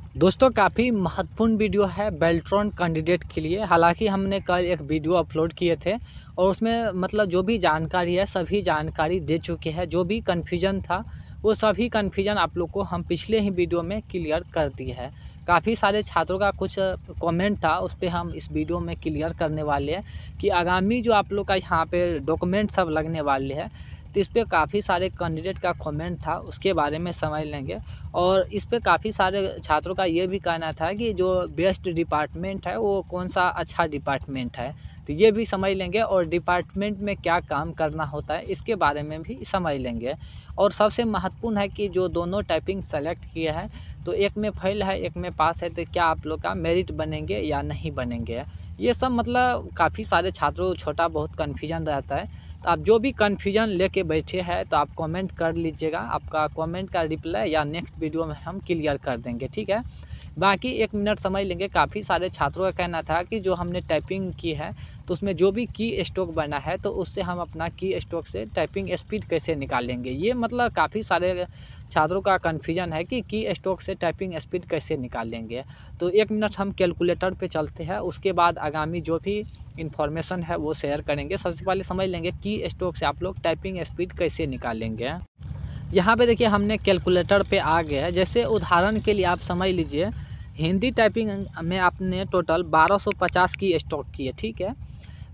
दोस्तों काफ़ी महत्वपूर्ण वीडियो है बेल्ट्रॉन कैंडिडेट के लिए। हालांकि हमने कल एक वीडियो अपलोड किए थे और उसमें मतलब जो भी जानकारी है सभी जानकारी दे चुके हैं। जो भी कन्फ्यूजन था वो सभी कन्फ्यूजन आप लोग को हम पिछले ही वीडियो में क्लियर कर दिए हैं। काफ़ी सारे छात्रों का कुछ कमेंट था, उस पर हम इस वीडियो में क्लियर करने वाले हैं कि आगामी जो आप लोग का यहाँ पे डॉक्यूमेंट सब लगने वाले हैं, तो इस पर काफ़ी सारे कैंडिडेट का कमेंट था, उसके बारे में समझ लेंगे। और इस पे काफ़ी सारे छात्रों का ये भी कहना था कि जो बेस्ट डिपार्टमेंट है वो कौन सा अच्छा डिपार्टमेंट है, तो ये भी समझ लेंगे। और डिपार्टमेंट में क्या काम करना होता है इसके बारे में भी समझ लेंगे। और सबसे महत्वपूर्ण है कि जो दोनों टाइपिंग सेलेक्ट किए हैं, तो एक में फेल है एक में पास है, तो क्या आप लोग का मेरिट बनेंगे या नहीं बनेंगे, ये सब मतलब काफ़ी सारे छात्रों को छोटा बहुत कन्फ्यूजन रहता है। तो आप जो भी कन्फ्यूजन लेके बैठे हैं तो आप कमेंट कर लीजिएगा, आपका कमेंट का रिप्लाई या नेक्स्ट वीडियो में हम क्लियर कर देंगे, ठीक है। बाकी 1 मिनट समझ लेंगे। काफ़ी सारे छात्रों का कहना था कि जो हमने टाइपिंग की है तो उसमें जो भी की स्ट्रोक बना है तो उससे हम अपना की स्ट्रोक से टाइपिंग स्पीड कैसे निकालेंगे। ये मतलब काफ़ी सारे छात्रों का कन्फ्यूजन है कि की स्ट्रोक से टाइपिंग स्पीड कैसे निकालेंगे। तो 1 मिनट हम कैलकुलेटर पे चलते हैं, उसके बाद आगामी जो भी इन्फॉर्मेशन है वो शेयर करेंगे। सबसे पहले समझ लेंगे की स्ट्रोक से आप लोग टाइपिंग स्पीड कैसे निकालेंगे। यहाँ पे देखिए हमने कैलकुलेटर पे आ गया है। जैसे उदाहरण के लिए आप समझ लीजिए, हिंदी टाइपिंग में आपने टोटल 1250 की स्ट्रोक की है, ठीक है।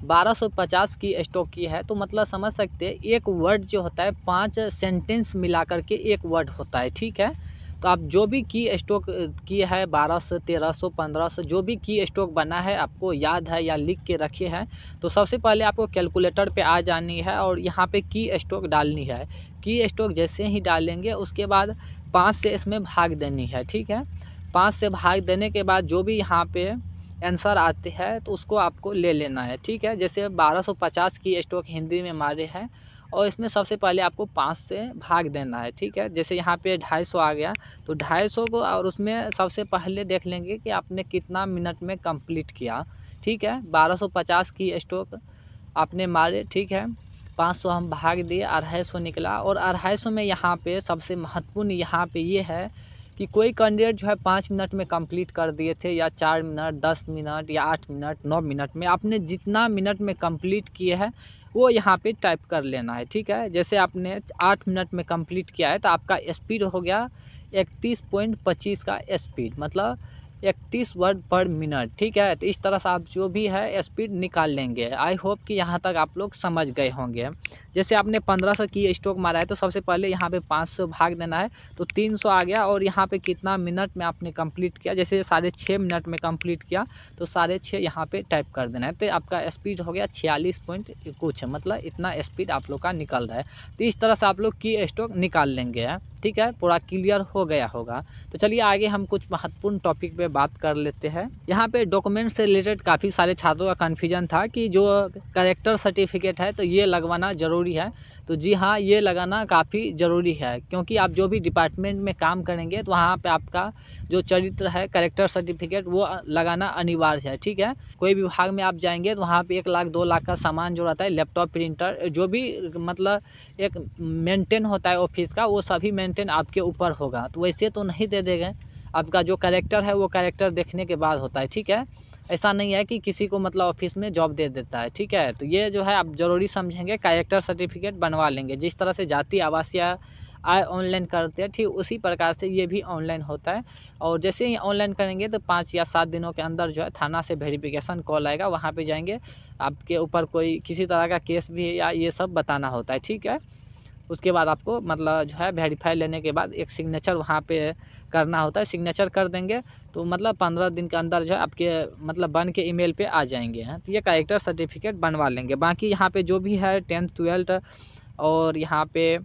1250 की स्ट्रोक की है तो मतलब समझ सकते हैं एक वर्ड जो होता है 5 सेंटेंस मिला करके एक वर्ड होता है, ठीक है। तो आप जो भी की स्ट्रोक की है 1200 1300 1500 जो भी की स्ट्रोक बना है आपको याद है या लिख के रखे हैं, तो सबसे पहले आपको कैलकुलेटर पे आ जानी है और यहाँ पे की स्ट्रोक डालनी है। की स्ट्रोक जैसे ही डालेंगे उसके बाद 5 से इसमें भाग देनी है, ठीक है। 5 से भाग देने के बाद जो भी यहाँ पे आंसर आते हैं तो उसको आपको ले लेना है, ठीक है। जैसे 1250 की स्ट्रोक हिंदी में मारे हैं और इसमें सबसे पहले आपको 5 से भाग देना है, ठीक है। जैसे यहाँ पे 250 आ गया तो 250 को और उसमें सबसे पहले देख लेंगे कि आपने कितना मिनट में कंप्लीट किया, ठीक है। 1250 की स्ट्रोक आपने मारे, ठीक है। 500 हम भाग दिए, 250 निकला। और 250 में यहाँ पे सबसे महत्वपूर्ण यहाँ पे ये है कि कोई कैंडिडेट जो है 5 मिनट में कंप्लीट कर दिए थे या 4 मिनट 10 मिनट या 8 मिनट 9 मिनट में, आपने जितना मिनट में कंप्लीट किए हैं वो यहाँ पे टाइप कर लेना है, ठीक है। जैसे आपने 8 मिनट में कंप्लीट किया है तो आपका स्पीड हो गया 31.25 का स्पीड, मतलब 31 वर्ड पर मिनट, ठीक है। तो इस तरह से आप जो भी है स्पीड निकाल लेंगे। आई होप कि यहाँ तक आप लोग समझ गए होंगे। जैसे आपने 1500 की स्ट्रोक मारा है तो सबसे पहले यहाँ पे 500 भाग देना है तो 300 आ गया। और यहाँ पे कितना मिनट में आपने कंप्लीट किया, जैसे 6.5 मिनट में कंप्लीट किया तो 6.5 यहाँ पे टाइप कर देना है। तो आपका स्पीड हो गया 46 पॉइंट कुछ, मतलब इतना स्पीड आप लोग का निकल रहा है। तो इस तरह से आप लोग की स्ट्रोक निकाल लेंगे, ठीक है। पूरा क्लियर हो गया होगा। तो चलिए आगे हम कुछ महत्वपूर्ण टॉपिक पे बात कर लेते हैं। यहाँ पे डॉक्यूमेंट से रिलेटेड काफ़ी सारे छात्रों का कन्फ्यूजन था कि जो कैरेक्टर सर्टिफिकेट है तो ये लगवाना ज़रूरी है। तो जी हाँ, ये लगाना काफ़ी ज़रूरी है, क्योंकि आप जो भी डिपार्टमेंट में काम करेंगे तो वहाँ पे आपका जो चरित्र है कैरेक्टर सर्टिफिकेट वो लगाना अनिवार्य है, ठीक है। कोई विभाग में आप जाएंगे तो वहाँ पे 1 लाख 2 लाख का सामान जो रहता है, लैपटॉप प्रिंटर जो भी मतलब एक मेंटेन होता है ऑफिस का, वो सभी मेंटेन आपके ऊपर होगा। तो वैसे तो नहीं दे देंगे, आपका जो कैरेक्टर है वो कैरेक्टर देखने के बाद होता है, ठीक है। ऐसा नहीं है कि किसी को मतलब ऑफिस में जॉब दे देता है, ठीक है। तो ये जो है आप ज़रूरी समझेंगे, कैरेक्टर सर्टिफिकेट बनवा लेंगे। जिस तरह से जाति आवासीय आय ऑनलाइन करते हैं, ठीक उसी प्रकार से ये भी ऑनलाइन होता है। और जैसे ही ऑनलाइन करेंगे तो 5 या 7 दिनों के अंदर जो है थाना से वेरिफिकेशन कॉल आएगा, वहाँ पे जाएंगे, आपके ऊपर कोई किसी तरह का केस भी है या ये सब बताना होता है, ठीक है। उसके बाद आपको मतलब जो है वेरीफाई लेने के बाद एक सिग्नेचर वहाँ पे करना होता है। सिग्नेचर कर देंगे तो मतलब 15 दिन के अंदर जो है आपके मतलब बन के ईमेल पे आ जाएंगे हैं। तो ये कैरेक्टर सर्टिफिकेट बनवा लेंगे। बाकी यहाँ पे जो भी है 10th 12th और यहाँ पे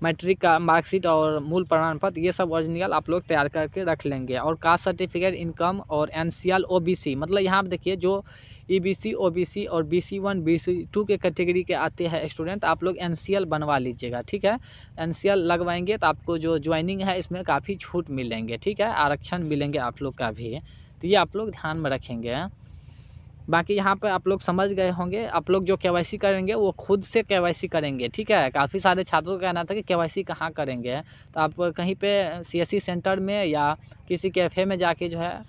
मैट्रिक का मार्कशीट और मूल प्रमाण पत्र, ये सब ओरिजिनल आप लोग तैयार करके रख लेंगे। और कास्ट सर्टिफिकेट, इनकम और एनसीएल ओबीसी, मतलब यहाँ पे देखिए जो ईबीसी ओबीसी और BC1 BC2 के कैटेगरी के आते हैं स्टूडेंट, आप लोग एनसीएल बनवा लीजिएगा, ठीक है। एनसीएल लगवाएंगे तो आपको जो ज्वाइनिंग है इसमें काफ़ी छूट मिलेंगे, ठीक है, आरक्षण मिलेंगे आप लोग का भी। तो ये आप लोग ध्यान में रखेंगे। बाकी यहाँ पे आप लोग समझ गए होंगे। आप लोग जो केवाईसी करेंगे वो खुद से केवाईसी करेंगे, ठीक है। काफ़ी सारे छात्रों का कहना था कि केवाईसी कहाँ करेंगे, तो आप कहीं पे सीएससी सेंटर में या किसी कैफ़े में जाके जो है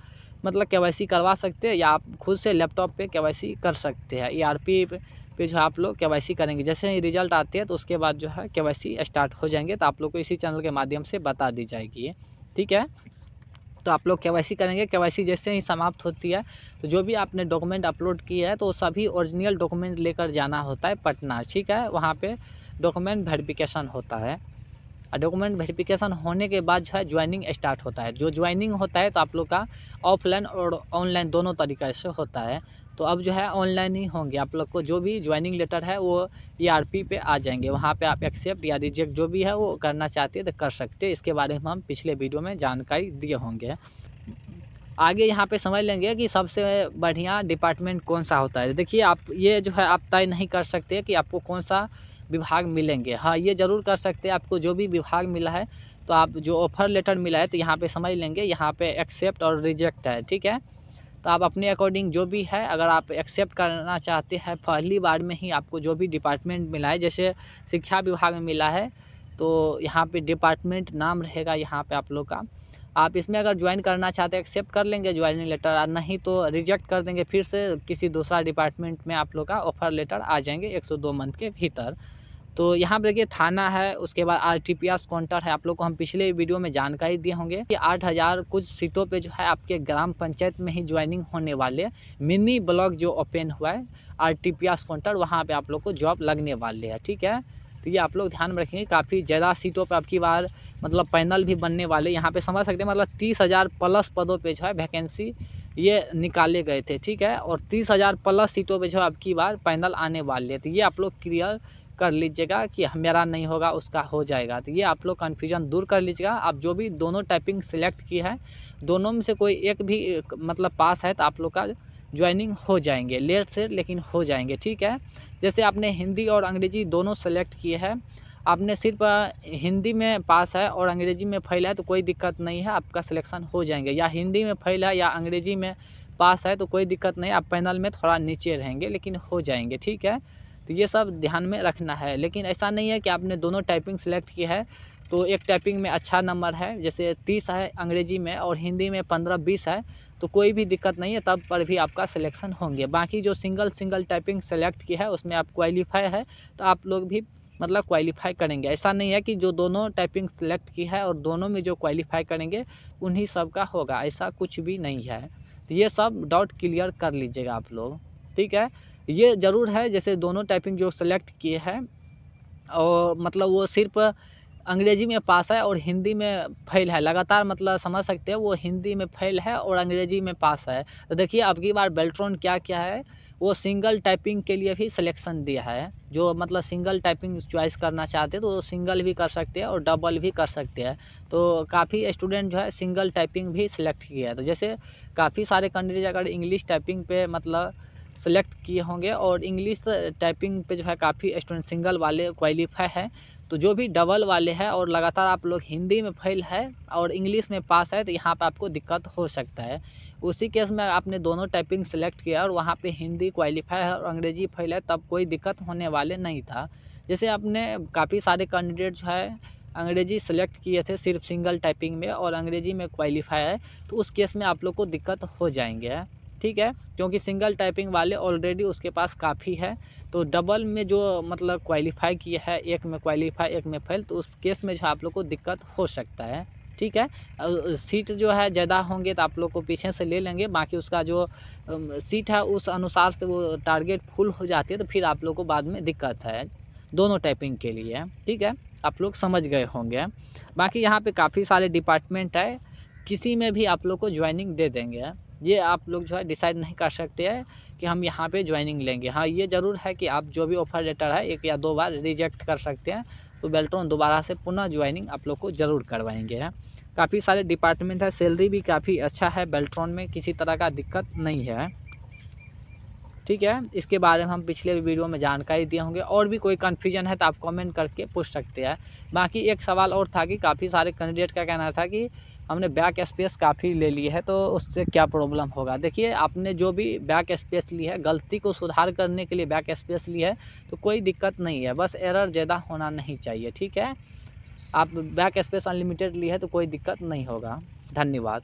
मतलब केवाईसी करवा सकते हैं, या आप खुद से लैपटॉप पे केवाईसी कर सकते हैं। ईआरपी पे जो है आप लोग केवाईसी करेंगे, जैसे ही रिजल्ट आते हैं तो उसके बाद जो है केवाईसी स्टार्ट हो जाएंगे, तो आप लोग को इसी चैनल के माध्यम से बता दी जाएगी, ठीक है। तो आप लोग केवाईसी करेंगे। केवाईसी जैसे ही समाप्त होती है तो जो भी आपने डॉक्यूमेंट अपलोड किए हैं तो सभी ओरिजिनल डॉक्यूमेंट लेकर जाना होता है पटना, ठीक है। वहाँ पे डॉक्यूमेंट वेरिफिकेशन होता है। डॉक्यूमेंट वेरिफिकेशन होने के बाद जो है ज्वाइनिंग स्टार्ट होता है। जो ज्वाइनिंग होता है तो आप लोग का ऑफलाइन और ऑनलाइन दोनों तरीक़े से होता है। तो अब जो है ऑनलाइन ही होंगे। आप लोग को जो भी ज्वाइनिंग लेटर है वो ईआरपी पे आ जाएंगे, वहाँ पे आप एक्सेप्ट या रिजेक्ट जो भी है वो करना चाहते हैं तो कर सकते हैं। इसके बारे में हम पिछले वीडियो में जानकारी दिए होंगे। आगे यहाँ पे समझ लेंगे कि सबसे बढ़िया डिपार्टमेंट कौन सा होता है। देखिए आप ये जो है आप तय नहीं कर सकते कि आपको कौन सा विभाग मिलेंगे। हाँ, ये ज़रूर कर सकते हैं, आपको जो भी विभाग मिला है तो आप जो ऑफ़र लेटर मिला है तो यहाँ पे समझ लेंगे, यहाँ पे एक्सेप्ट और रिजेक्ट है, ठीक है। तो आप अपने अकॉर्डिंग जो भी है, अगर आप एक्सेप्ट करना चाहते हैं पहली बार में ही आपको जो भी डिपार्टमेंट मिला है, जैसे शिक्षा विभाग में मिला है तो यहाँ पे डिपार्टमेंट नाम रहेगा यहाँ पे आप लोग का। आप इसमें अगर ज्वाइन करना चाहते हैं एक्सेप्ट कर लेंगे ज्वाइनिंग लेटर, और नहीं तो रिजेक्ट कर देंगे, फिर से किसी दूसरा डिपार्टमेंट में आप लोग का ऑफ़र लेटर आ जाएंगे 102 मंथ के भीतर। तो यहाँ पे देखिए थाना है, उसके बाद आरटीपीएस काउंटर है। आप लोग को हम पिछले वीडियो में जानकारी दिए होंगे कि 8000 कुछ सीटों पे जो है आपके ग्राम पंचायत में ही ज्वाइनिंग होने वाले मिनी ब्लॉक जो ओपन हुआ है आरटीपीएस काउंटर, वहाँ पे आप लोग को जॉब लगने वाले हैं, ठीक है। तो ये आप लोग ध्यान में रखेंगे। काफ़ी ज़्यादा सीटों पे आपकी बार मतलब पैनल भी बनने वाले, यहाँ पे समझ सकते हैं मतलब 30,000 प्लस पदों पे जो है वैकेंसी ये निकाले गए थे, ठीक है। और 30,000 प्लस सीटों पे जो है आपकी बार पैनल आने वाले हैं। तो ये आप लोग क्लियर कर लीजिएगा कि मेरा नहीं होगा उसका हो जाएगा। तो ये आप लोग कन्फ्यूजन दूर कर लीजिएगा। आप जो भी दोनों टाइपिंग सिलेक्ट की है, दोनों में से कोई एक भी मतलब पास है तो आप लोग का ज्वाइनिंग हो जाएंगे, लेट से लेकिन हो जाएंगे, ठीक है। जैसे आपने हिंदी और अंग्रेजी दोनों सेलेक्ट किए हैं, आपने सिर्फ हिंदी में पास है और अंग्रेजी में फेल है तो कोई दिक्कत नहीं है, आपका सिलेक्शन हो जाएंगे। या हिंदी में फेल है या अंग्रेजी में पास है तो कोई दिक्कत नहीं, आप पैनल में थोड़ा नीचे रहेंगे लेकिन हो जाएंगे, ठीक है। तो ये सब ध्यान में रखना है। लेकिन ऐसा नहीं है कि आपने दोनों टाइपिंग सेलेक्ट की है तो एक टाइपिंग में अच्छा नंबर है, जैसे 30 है अंग्रेजी में और हिंदी में 15-20 है तो कोई भी दिक्कत नहीं है, तब पर भी आपका सिलेक्शन होंगे। बाकी जो सिंगल टाइपिंग सेलेक्ट की है उसमें आप क्वालिफाई है तो आप लोग भी मतलब क्वालिफाई करेंगे। ऐसा नहीं है कि जो दोनों टाइपिंग सेलेक्ट की है और दोनों में जो क्वालिफाई करेंगे उन्हीं सब का होगा, ऐसा कुछ भी नहीं है। तो ये सब डाउट क्लियर कर लीजिएगा आप लोग, ठीक है। ये ज़रूर है जैसे दोनों टाइपिंग जो सेलेक्ट किए हैं और मतलब वो सिर्फ अंग्रेजी में पास है और हिंदी में फेल है, लगातार मतलब समझ सकते हैं वो हिंदी में फेल है और अंग्रेजी में पास है। तो देखिए अब की बार बेल्ट्रॉन क्या क्या है, वो सिंगल टाइपिंग के लिए भी सिलेक्शन दिया है। जो मतलब सिंगल टाइपिंग चॉइस करना चाहते हैं तो वो सिंगल भी कर सकते हैं और डबल भी कर सकते हैं। तो काफ़ी स्टूडेंट जो है सिंगल टाइपिंग भी सिलेक्ट किया है। तो जैसे काफ़ी सारे कैंडिडेट अगर इंग्लिश टाइपिंग पे मतलब सेलेक्ट किए होंगे और इंग्लिश टाइपिंग पे जो है काफ़ी स्टूडेंट सिंगल वाले क्वालिफाई है, तो जो भी डबल वाले हैं और लगातार आप लोग हिंदी में फेल है और इंग्लिश में पास है तो यहाँ पे आपको दिक्कत हो सकता है। उसी केस में आपने दोनों टाइपिंग सेलेक्ट किया और वहाँ पे हिंदी क्वालिफाई है और अंग्रेजी फेल है तब कोई दिक्कत होने वाले नहीं था। जैसे आपने काफ़ी सारे कैंडिडेट जो है अंग्रेजी सेलेक्ट किए थे सिर्फ सिंगल टाइपिंग में और अंग्रेजी में क्वालिफाई है, तो उस केस में आप लोग को दिक्कत हो जाएंगे, ठीक है। क्योंकि सिंगल टाइपिंग वाले ऑलरेडी उसके पास काफ़ी है, तो डबल में जो मतलब क्वालिफाई किया है, एक में क्वालिफाई एक में फेल, तो उस केस में जो आप लोग को दिक्कत हो सकता है, ठीक है। सीट जो है ज़्यादा होंगे तो आप लोग को पीछे से ले लेंगे, बाकी उसका जो सीट है उस अनुसार से वो टारगेट फुल हो जाती है तो फिर आप लोग को बाद में दिक्कत है दोनों टाइपिंग के लिए, ठीक है। आप लोग समझ गए होंगे। बाकी यहाँ पे काफ़ी सारे डिपार्टमेंट है, किसी में भी आप लोग को ज्वाइनिंग दे देंगे। ये आप लोग जो है डिसाइड नहीं कर सकते हैं कि हम यहाँ पे ज्वाइनिंग लेंगे। हाँ, ये ज़रूर है कि आप जो भी ऑफ़र लेटर है 1 या 2 बार रिजेक्ट कर सकते हैं, तो बेल्ट्रॉन दोबारा से पुनः ज्वाइनिंग आप लोग को ज़रूर करवाएंगे। काफ़ी सारे डिपार्टमेंट है, सैलरी भी काफ़ी अच्छा है बेल्ट्रॉन में, किसी तरह का दिक्कत नहीं है, ठीक है। इसके बारे में हम पिछले वीडियो में जानकारी दिए होंगे। और भी कोई कन्फ्यूजन है तो आप कमेंट करके पूछ सकते हैं। बाकी एक सवाल और था कि काफ़ी सारे कैंडिडेट का कहना था कि हमने बैक स्पेस काफ़ी ले ली है, तो उससे क्या प्रॉब्लम होगा। देखिए आपने जो भी बैक स्पेस ली है, गलती को सुधार करने के लिए बैक स्पेस ली है, तो कोई दिक्कत नहीं है, बस एरर ज़्यादा होना नहीं चाहिए, ठीक है। आप बैक स्पेस अनलिमिटेड ली है तो कोई दिक्कत नहीं होगा। धन्यवाद।